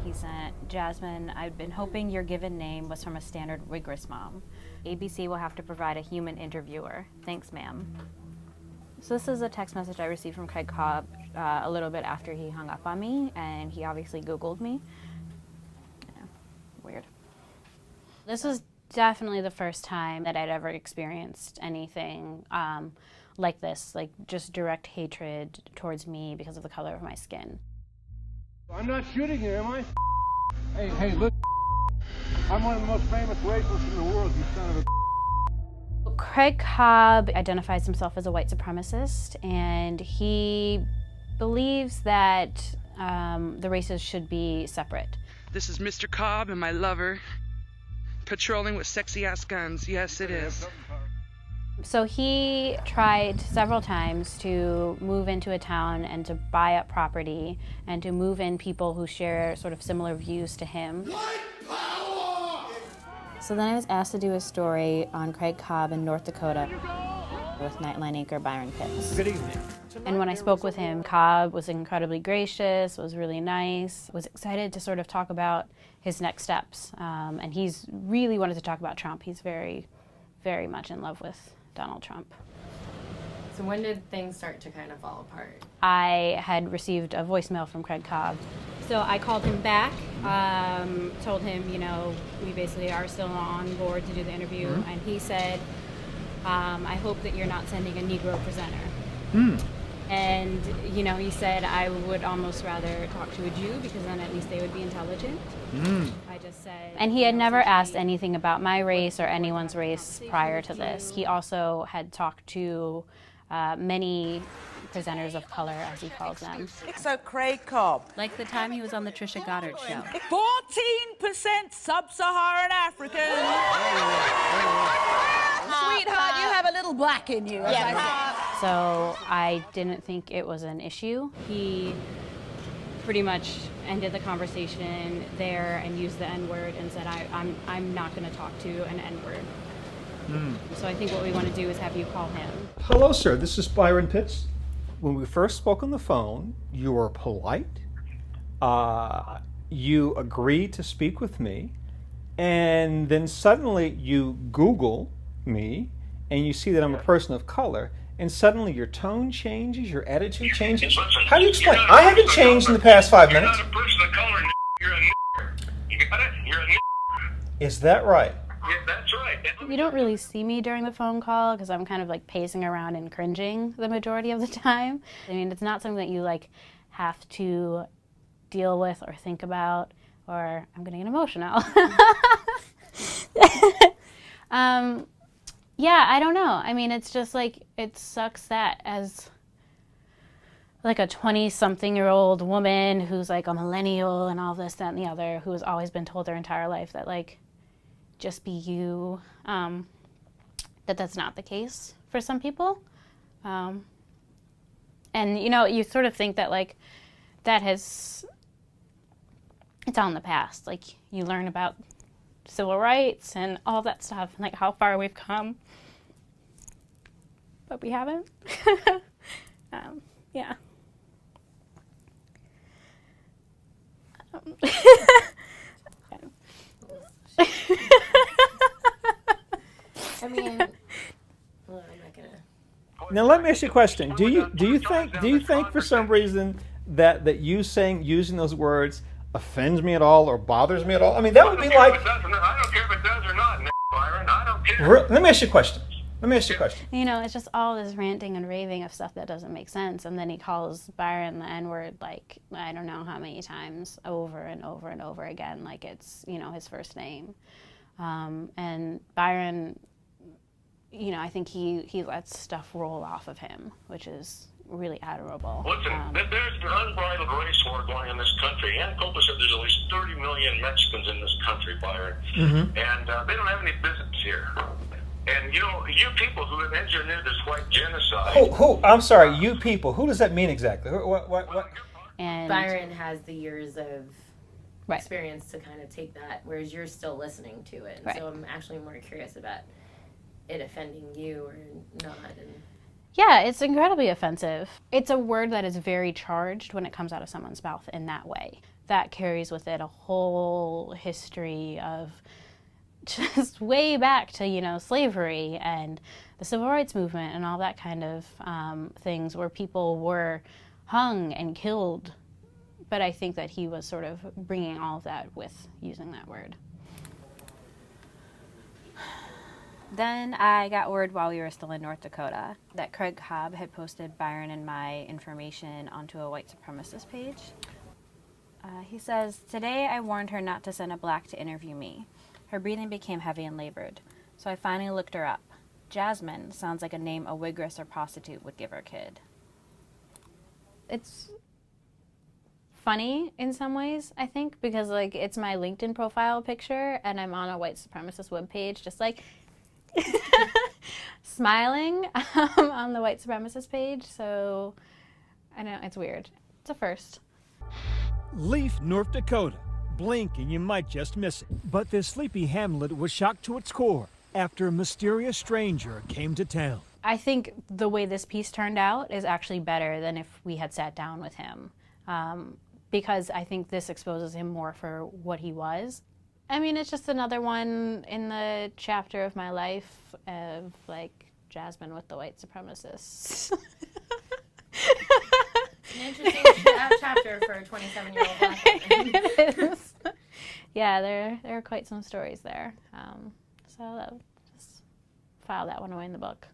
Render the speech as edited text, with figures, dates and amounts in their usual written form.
He sent, Jasmine, I've been hoping your given name was from a standard rigorous mom. ABC will have to provide a human interviewer. Thanks, ma'am. So this is a text message I received from Craig Cobb a little bit after he hung up on me, and he obviously Googled me. Yeah, weird. This was definitely the first time that I'd ever experienced anything like this, like just direct hatred towards me because of the color of my skin. I'm not shooting you, am I? Hey, look. I'm one of the most famous racists in the world, you son of a... Craig Cobb identifies himself as a white supremacist, and he believes that the races should be separate. This is Mr. Cobb and my lover, patrolling with sexy-ass guns. Yes, it is. So he tried several times to move into a town and to buy up property and to move in people who share sort of similar views to him. So then I was asked to do a story on Craig Cobb in North Dakota with Nightline anchor Byron Pitts. Good evening. And when I spoke with him, Cobb was incredibly gracious, was really nice, was excited to sort of talk about his next steps. And he's really wanted to talk about Trump. He's very, very much in love with Donald Trump. So when did things start to kind of fall apart? I had received a voicemail from Craig Cobb. So I called him back, told him, you know, we basically are still on board to do the interview. Mm-hmm. And he said, I hope that you're not sending a Negro presenter. Mm. And, you know, he said, I would almost rather talk to a Jew because then at least they would be intelligent. Mm. I just said... And he had never asked anything about my race or anyone's race prior to this. He also had talked to many presenters of color, as he calls them. So Craig Cobb. Like the time he was on the Trisha Goddard show. 14% sub-Saharan African. Sweetheart, you have a little black in you. So I didn't think it was an issue. He pretty much ended the conversation there and used the N-word and said, I'm not going to talk to an N-word. Mm. So I think what we want to do is have you call him. Hello, sir. This is Byron Pitts. When we first spoke on the phone, you were polite. You agreed to speak with me. And then suddenly you Google me and you see that I'm a person of color. And suddenly your tone changes, your attitude changes. How do you explain? I haven't changed in the past 5 minutes. You're not a person of color, you're a nigger. You got it? You're a nigger. Is that right? Yeah, that's right. You don't really see me during the phone call because I'm kind of like pacing around and cringing the majority of the time. I mean, it's not something that you like have to deal with or think about, or I'm gonna get emotional. Yeah, I don't know. I mean, it's just like, it sucks that as like a 20-something-year-old woman who's like a millennial and all this, that, and the other, who has always been told their entire life that like, just be you, that's not the case for some people. And, you know, you sort of think that like, it's all in the past. Like, you learn about civil rights and all that stuff, and like how far we've come, but we haven't. Yeah. I mean, well, I'm not gonna. Now let me ask you a question. Do you think for some reason that using those words offends me at all or bothers me at all? I mean, that would be like... I don't care if it does or not, Byron. I don't care. Let me ask you a question. You know, it's just all this ranting and raving of stuff that doesn't make sense, and then he calls Byron the N-word like, I don't know how many times, over and over and over again, like it's, you know, his first name. And Byron, you know, I think he lets stuff roll off of him, which is really admirable. Listen, there's an unbridled race war going in this country. Ann Copa said there's at least 30 million Mexicans in this country, Byron, and they don't have any business here. And you know, you people who have engineered this white genocide. Who? I'm sorry, you people. Who does that mean exactly? What? And Byron has the years of right. experience to kind of take that, whereas you're still listening to it. And right. so I'm actually more curious about it offending you or not. And yeah, it's incredibly offensive. It's a word that is very charged when it comes out of someone's mouth in that way. that carries with it a whole history of just way back to, you know, slavery and the civil rights movement and all that kind of things where people were hung and killed. But I think that he was sort of bringing all of that with using that word. Then I got word while we were still in North Dakota that Craig Cobb had posted Byron and my information onto a white supremacist page. He says, "Today I warned her not to send a black to interview me. Her breathing became heavy and labored, so I finally looked her up. Jasmine sounds like a name a wigress or prostitute would give her kid." It's funny in some ways, I think, because like it's my LinkedIn profile picture and I'm on a white supremacist webpage just like smiling on the white supremacist page. So I know it's weird. It's a first. Leaf, North Dakota. Blink and you might just miss it. But this sleepy hamlet was shocked to its core after a mysterious stranger came to town. I think the way this piece turned out is actually better than if we had sat down with him, because I think this exposes him more for what he was. I mean, it's just another one in the chapter of my life of like Jasmine with the white supremacists. An interesting chapter for a 27-year-old black woman. It is. Yeah, there are quite some stories there. So just file that one away in the book.